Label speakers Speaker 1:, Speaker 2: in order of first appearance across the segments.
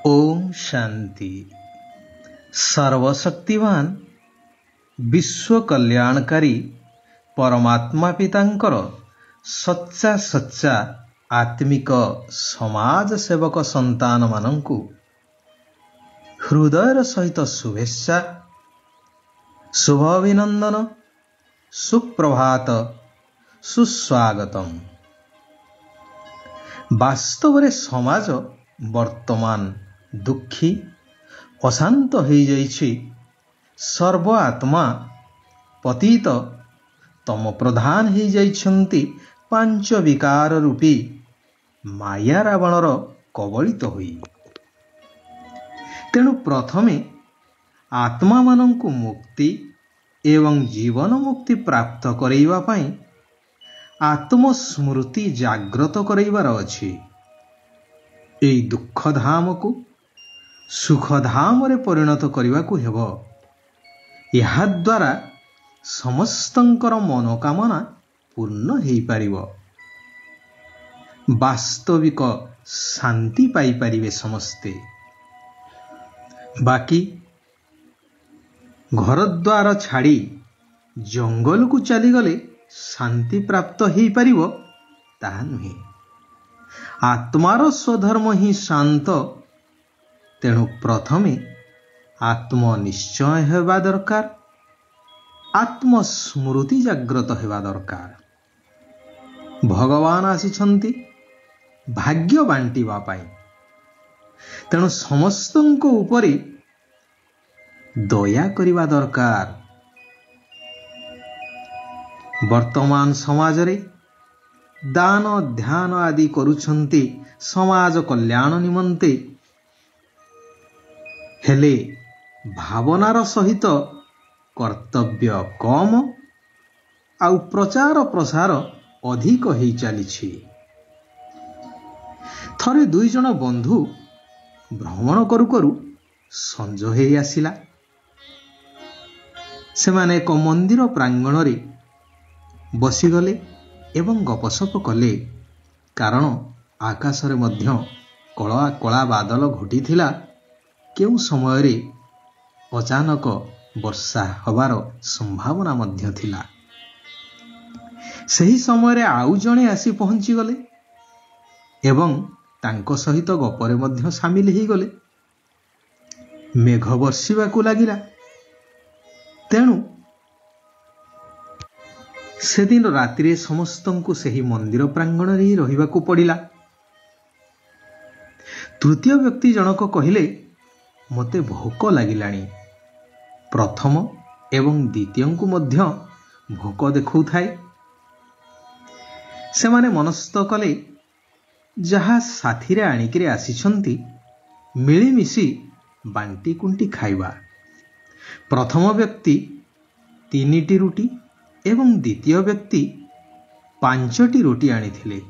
Speaker 1: ओम शांति। सर्वशक्तिवान विश्व कल्याणकारी परमात्मा पितांकर सच्चा सच्चा आत्मिक समाज सेवक संतान मानंकु हृदयर सहित शुभेच्छा, शुभ अभिनंदन, सुप्रभात, सुस्वागतम। वास्तव रे समाज वर्तमान दुखी अशांत हो जाइछि। सर्व आत्मा पतित तम प्रधान हो जाइछन्ति। पांच विकार रूपी माया रावणर कबलित होई। तेणु प्रथमे आत्मा मानंकु मुक्ति एवं जीवन मुक्ति प्राप्त करैबा पई आत्मस्मृति जाग्रत करैबार अछि। एई दुख धाम को सुख धाम रे परिणत करने को हेबो। यहा द्वारा समस्तंकर मनोकामना पूर्ण हेई पारिबो। वास्तविक शांति पाई पारिबे समस्ते। बाकी घर द्वार छाड़ी जंगल को चली गले शांति प्राप्त हेई पारिबो ताहा नुहे। आत्मार स्वधर्म ही शांत। तेणु प्रथमे आत्मनिश्चय हेबा दरकार, आत्मस्मृति जाग्रत हेबा दरकार। भगवान आसिछन्ति भाग्य बांटिबा पाई। तेणु समस्तंको उपरे दया करिबा दरकार। वर्तमान समाज रे दान ध्यान आदि करुछन्ति समाज कल्याण निमंते। हेले भावनार सहित कर्तव्य कम आउ प्रचार प्रसार अधिक हेई चलिछि। थरे दुई जन बंधु भ्रमण करू करू संज हेई आसिला। सेमाने एक मंदिर प्रांगण रे बसीगले एवं गपसप कले। कारण आकाश रे मध्य कला कला बादल घोटी। केउ समय रे अचानक वर्षा हबार संभावना मध्य थिला। सही समय रे आउ जणे आसी पहुंची गले एवं तांको सहित गपरे मध्य शामिल हेई गले। मेघ वर्षिबा को लागिला। तेणु से दिन रात्रि समस्तंकु सही मंदिर प्रांगण रे रहिबा को पड़िला। तृतीय व्यक्ति जनक कहिले, मते भोक लागिलाणी। प्रथम एवं द्वितीय को मध्य भोक देखौ थाए। सेमाने मनस्थ कले जहा साथी रे आनिकरे आसिछन्ति मिली मिसी बांटी कुंटी खाइबा। प्रथम व्यक्ति 3टी रुटी एवं द्वितीय व्यक्ति 5टी रोटी आनिथिले।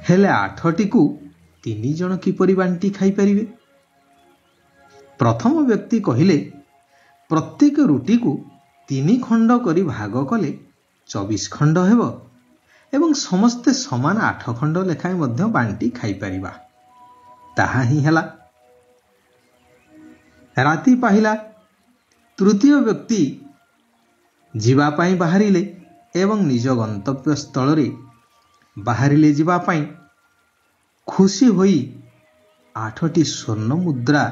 Speaker 1: हेले 8टी को 3 जन किपरि बांटी खाई परिबे? प्रथम व्यक्ति कहिले, प्रत्येक रुटी को 3 खंड करी भाग कले 24 खंड हेबो एवं समस्ते समान 8 खंड लेखाए मध्य बांटी खाई परिबा। ताहा ही हला। राति पाहिला। तृतीय व्यक्ति जीवा पाई बाहरिले एवं निज गंतव्य स्थल रे बाहरिले जीवा पाई खुशी होई 8टी स्वर्ण मुद्रा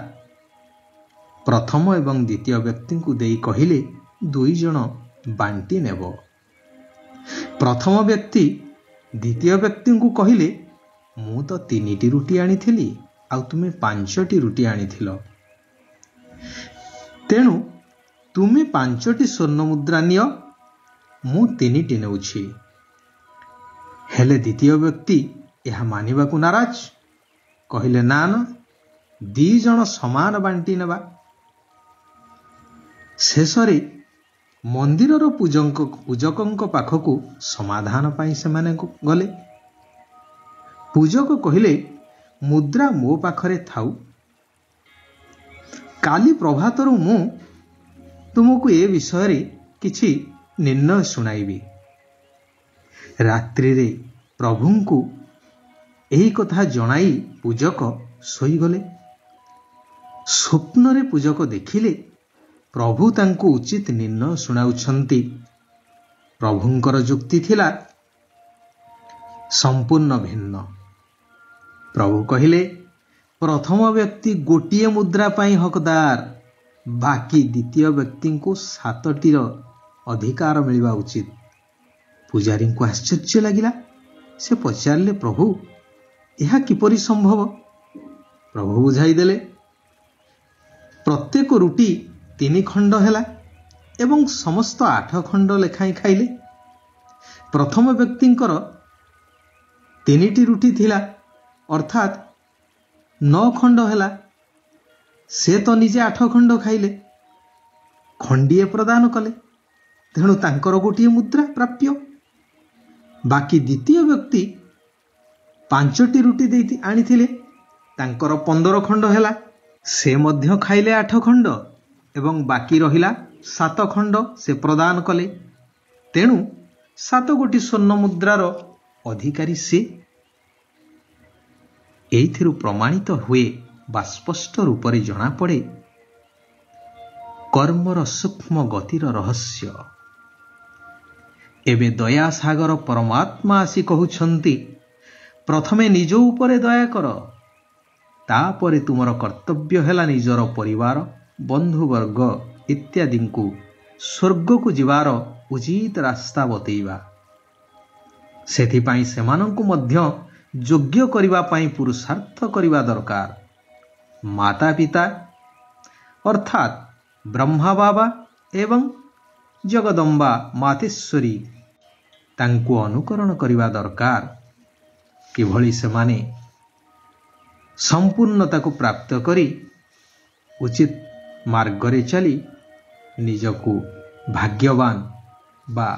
Speaker 1: प्रथम एवं द्वितीय व्यक्ति को देई कहिले, 2 जन बांटी नेबो। प्रथम व्यक्ति द्वितीय व्यक्ति को कहिले, मु तो 3टी रुटी आनिथिली आउ तुमे 5टी रुटी आनिथिलो। तेणु तुमे 5टी स्वर्ण मुद्रा नियो, मु 3टी नेउछि। हेले द्वितीय व्यक्ति यह मानिबा को नाराज। कहिले, ना ना, 2 जन समान बांटी नेबा। शेषरे मंदिरर पूजकंक पाखकु समाधान पाई से माने गले। पूजक कहिले, मुद्रा मो पाखरे थाउ। काली प्रभातरु मु तुमको ए विषय रे किछि निर्णय सुनाइबी। रात्रि रे प्रभु को एही कथा जणाई पूजक सोईगले ସ୍ୱପ୍ନରେ ପୂଜକ ଦେଖିଲେ ପ୍ରଭୁ ତାଙ୍କୁ ଉଚିତ ନିର୍ଣ୍ଣୟ ଶୁଣାଉଛନ୍ତି। ପ୍ରଭୁଙ୍କର ଯୁକ୍ତି ଥିଲା ସମ୍ପୂର୍ଣ୍ଣ ଭିନ୍ନ। ପ୍ରଭୁ କହିଲେ, ପ୍ରଥମ ବ୍ୟକ୍ତି ଗୋଟିଏ ମୁଦ୍ରା ପାଇଁ ହକଦାର, ବାକି ଦ୍ୱିତୀୟ ବ୍ୟକ୍ତିଙ୍କୁ 7ଟିର ଅଧିକାର ମିଳିବା ଉଚିତ। ପୂଜାରୀଙ୍କୁ ଆଶ୍ଚର୍ଯ୍ୟ ଲାଗିଲା। ସେ ପଚାରିଲେ, ପ୍ରଭୁ, ଏହା କିପରି ସମ୍ଭବ? ପ୍ରଭୁ ବୁଝାଇଦେଲେ, ପ୍ରତ୍ୟେକ ରୁଟି 3 ଖଣ୍ଡ ହେଲା ଏବଂ ସମସ୍ତ 8 ଖଣ୍ଡ ଲେଖାଏଁ ଖାଇଲେ। ପ୍ରଥମ ବ୍ୟକ୍ତିଙ୍କର 3ଟି ରୁଟି ଥିଲା, ଅର୍ଥାତ୍ 9 ଖଣ୍ଡ ହେଲା। ସେ ତ ନିଜେ 8 ଖଣ୍ଡ ଖାଇଲେ, ଖଣ୍ଡିଏ ପ୍ରଦାନ କଲେ, ତେଣୁ ତାଙ୍କର ଗୋଟିଏ ମୁଦ୍ରା ପ୍ରାପ୍ୟ। ବାକି ଦ୍ୱିତୀୟ ବ୍ୟକ୍ତି 5ଟି ରୁଟି ଦେଇ ଆଣିଥିଲେ, ତାଙ୍କର 15 ଖଣ୍ଡ ହେଲା। ସେ ମଧ୍ୟ ଖାଇଲେ 8 ଖଣ୍ଡ ଏବଂ ବାକି ରହିଲା 7 ଖଣ୍ଡ ସେ ପ୍ରଦାନ କଲେ, ତେଣୁ 7 ଗୋଟି ସ୍ୱର୍ଣ୍ଣ ମୁଦ୍ରାର ଅଧିକାରୀ ସେ। ଏଇଥିରୁ ପ୍ରମାଣିତ ହୁଏ ବା ସ୍ପଷ୍ଟ ରୂପରେ ଜଣାପଡ଼େ କର୍ମର ସୂକ୍ଷ୍ମ ଗତିର ରହସ୍ୟ। ଏବେ ଦୟାସାଗର ପରମାତ୍ମା ଆସି କହୁଛନ୍ତି, ପ୍ରଥମେ ନିଜ ଉପରେ ଦୟା କର, ତାପରେ ତୁମର କର୍ତ୍ତବ୍ୟ ହେଲା ନିଜର ପରିବାର, ବନ୍ଧୁବର୍ଗ ଇତ୍ୟାଦିଙ୍କୁ ସ୍ୱର୍ଗକୁ ଯିବାର ଉଚିତ ରାସ୍ତା ବତେଇବା। ସେଥିପାଇଁ ସେମାନଙ୍କୁ ମଧ୍ୟ ଯୋଗ୍ୟ କରିବା ପାଇଁ ପୁରୁଷାର୍ଥ କରିବା ଦରକାର। ମାତା ପିତା ଅର୍ଥାତ୍ ବ୍ରହ୍ମା ବାବା ଏବଂ ଜଗଦମ୍ବା ମାତେଶ୍ୱରୀ ତାଙ୍କୁ ଅନୁକରଣ କରିବା ଦରକାର। କିଭଳି ସେମାନେ ସମ୍ପୂର୍ଣ୍ଣତାକୁ ପ୍ରାପ୍ତ କରି ଉଚିତ ମାର୍ଗରେ ଚାଲି ନିଜକୁ ଭାଗ୍ୟବାନ ବା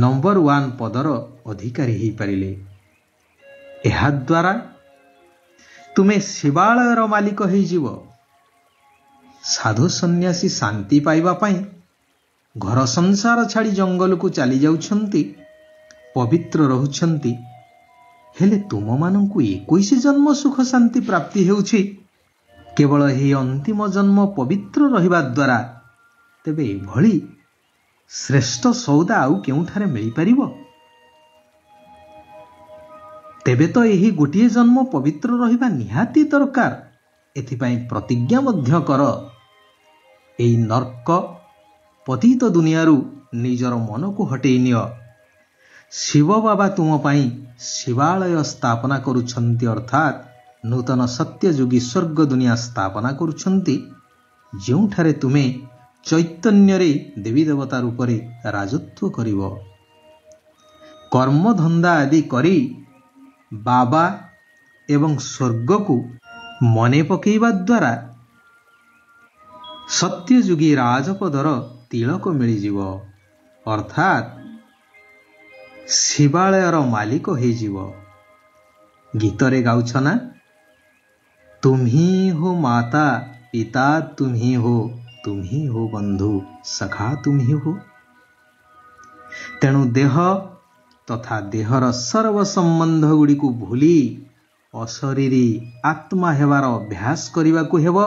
Speaker 1: ନମ୍ବର 1 ପଦର ଅଧିକାରୀ ହୋଇପାରିଲେ। ଏହାଦ୍ୱାରା ତୁମେ ଶିବାଳୟର ମାଲିକ ହୋଇଯିବ। ସାଧୁ ସନ୍ନ୍ୟାସୀ ଶାନ୍ତି ପାଇବା ପାଇଁ ଘର ସଂସାର ଛାଡ଼ି ଜଙ୍ଗଲକୁ ଚାଲି ଯାଉଛନ୍ତି, ପବିତ୍ର ରହୁଛନ୍ତି, ହେଲେ ତୁମମାନଙ୍କୁ 21 ଜନ୍ମ ସୁଖ ଶାନ୍ତି ପ୍ରାପ୍ତି ହେଉଛି କେବଳ ଏହି ଅନ୍ତିମ ଜନ୍ମ ପବିତ୍ର ରହିବା ଦ୍ୱାରା। ତେବେ ଏଭଳି ଶ୍ରେଷ୍ଠ ସୌଦା ଆଉ କେଉଁଠାରେ ମିଳିପାରିବ? ତେବେ ତ ଏହି ଗୋଟିଏ ଜନ୍ମ ପବିତ୍ର ରହିବା ନିହାତି ଦରକାର। ଏଥିପାଇଁ ପ୍ରତିଜ୍ଞା ମଧ୍ୟ କର, ଏହି ନର୍କ ପତିତ ଦୁନିଆରୁ ନିଜର ମନକୁ ହଟେଇ ନିଅ। ଶିବ ବାବା ତୁମ ପାଇଁ ଶିବାଳୟ ସ୍ଥାପନା କରୁଛନ୍ତି, ଅର୍ଥାତ୍ ନୂତନ ସତ୍ୟଯୋଗୀ ସ୍ୱର୍ଗ ଦୁନିଆ ସ୍ଥାପନା କରୁଛନ୍ତି, ଯେଉଁଠାରେ ତୁମେ ଚୈତନ୍ୟରେ ଦେବୀ ଦେବତା ରୂପରେ ରାଜତ୍ୱ କରିବ। କର୍ମଧନ୍ଦା ଆଦି କରି ବାବା ଏବଂ ସ୍ୱର୍ଗକୁ ମନେ ପକାଇବା ଦ୍ୱାରା ସତ୍ୟଯୋଗୀ ରାଜପଦର ତିଳକ ମିଳିଯିବ, ଅର୍ଥାତ୍ ଶିବାଳୟର ମାଲିକ ହୋଇଯିବ। ଗୀତରେ ଗାଉଛ ନା, ତୁମ୍ହି ହୋ ମାତା ପିତା ତୁମ୍ହି ହୋ ବନ୍ଧୁ ସଖା ତୁମ୍ହି ହୋ। ତେଣୁ ଦେହ ତଥା ଦେହର ସର୍ବ ସମ୍ବନ୍ଧ ଗୁଡ଼ିକୁ ଭୁଲି ଅଶରୀରୀ ଆତ୍ମା ହେବାର ଅଭ୍ୟାସ କରିବାକୁ ହେବ।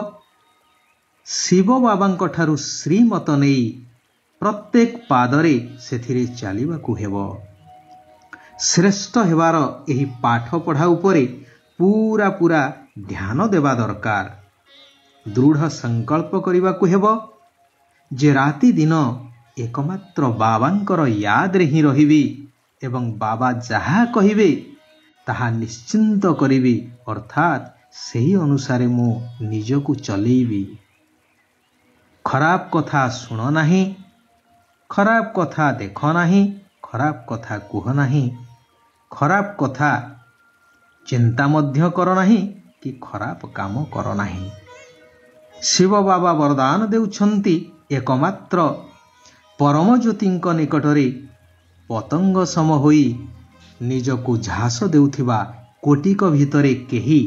Speaker 1: ଶିବ ବାବାଙ୍କ ଠାରୁ ଶ୍ରୀମତ ନେଇ ପ୍ରତ୍ୟେକ ପାଦରେ ସେଥିରେ ଚାଲିବାକୁ ହେବ। ଶ୍ରେଷ୍ଠ ହେବାର ଏହି ପାଠ ପଢ଼ା ଉପରେ ପୁରା ଧ୍ୟାନ ଦେବା ଦରକାର। ଦୃଢ଼ ସଂକଳ୍ପ କରିବାକୁ ହେବ ଯେ ରାତି ଦିନ ଏକମାତ୍ର ବାବାଙ୍କର ୟାଦରେ ହିଁ ରହିବି ଏବଂ ବାବା ଯାହା କହିବେ ତାହା ନିଶ୍ଚିନ୍ତ କରିବି, ଅର୍ଥାତ୍ ସେହି ଅନୁସାରେ ମୁଁ ନିଜକୁ ଚଲେଇବି। ଖରାପ କଥା ଶୁଣ ନାହିଁ, ଖରାପ କଥା ଦେଖ ନାହିଁ, ଖରାପ କଥା କୁହ ନାହିଁ, ଖରାପ କଥା ଚିନ୍ତା ମଧ୍ୟ କର ନାହିଁ କି ଖରାପ କାମ କର ନାହିଁ। ଶିବ ବାବା ବରଦାନ ଦେଉଛନ୍ତି, ଏକମାତ୍ର ପରମ ଜ୍ୟୋତିଙ୍କ ନିକଟରେ ପତଙ୍ଗ ସମ ହୋଇ ନିଜକୁ ଝାସ ଦେଉଥିବା କୋଟିକ ଭିତରେ କେହି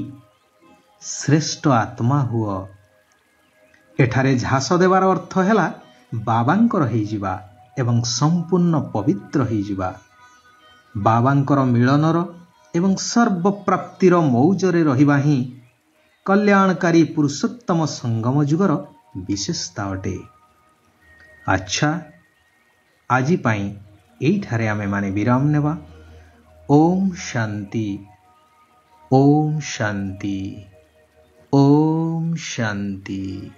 Speaker 1: ଶ୍ରେଷ୍ଠ ଆତ୍ମା ହୁଅ। ଏଠାରେ ଝାସ ଦେବାର ଅର୍ଥ ହେଲା ବାବାଙ୍କର ହୋଇଯିବା ଏବଂ ସମ୍ପୂର୍ଣ୍ଣ ପବିତ୍ର ହୋଇଯିବା। ବାବାଙ୍କର ମିଳନର ଏବଂ ସର୍ବପ୍ରାପ୍ତିର ମୌଜରେ ରହିବା ହିଁ କଲ୍ୟାଣକାରୀ ପୁରୁଷୋତ୍ତମ ସଙ୍ଗମ ଯୁଗର ବିଶେଷତା ଅଟେ। ଆଚ୍ଛା, ଆଜି ପାଇଁ ଏଇଠାରେ ଆମେମାନେ ବିରାମ ନେବା। ଓମ୍ ଶାନ୍ତି, ଓମ୍ ଶାନ୍ତି, ଓମ୍ ଶାନ୍ତି।